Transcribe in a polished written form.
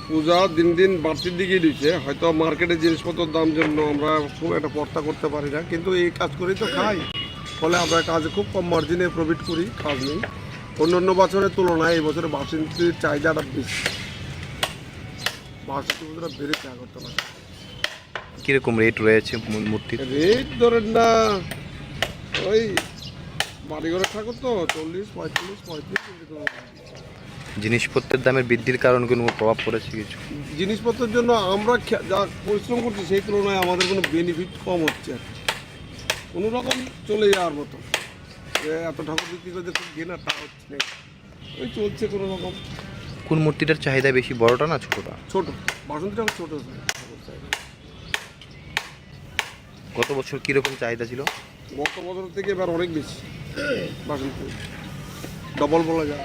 পূজা দিন দিন বাড়তির দিকেই দিচ্ছে, হয়তো মার্কেটে জিনিসপত্রের দাম জন্য আমরা খুব একটা পর্তা করতে পারি না, কিন্তু এই কাজ করেই তো খাই। ফলে আমরা কাজে খুব কম মার্জিনে প্রফিট করি, কাজ নেই। অন্য বছরের তুলনায় এই বছরে বাসন্তীর চাহিদাটা বেশি, বাসন্তী পুজোটা বেড়েছে করতে পারে। কিরকম রেট রয়েছে মূর্তির? রেট ধরেন না, ওই বাড়িঘরের ঠাকুর তো 40, 45, 35। জিনিসপত্রের দামের বৃদ্ধির কারণে কোনো প্রভাব পড়েছে কিছু? জিনিসপত্রের জন্য আমরা যা পরিশ্রম করছি সেই তুলনায় আমাদের কোনো বেনিফিট কম হচ্ছে আর কি। কোনো রকম চলে যাওয়ার মতো, এত ঠাকুর বিক্রি করতে খুব ঘেনা তা হচ্ছে না, ওই চলছে কোনো রকম। কোন মূর্তিটার চাহিদা বেশি, বড়টা না ছোটটা? ছোটো, বাসন্তী ঠাকুর ছোটো। গত বছর কীরকম চাহিদা ছিল? গত বছর থেকে এবার অনেক বেশি, বাসন্তী ডবল বলা যায়।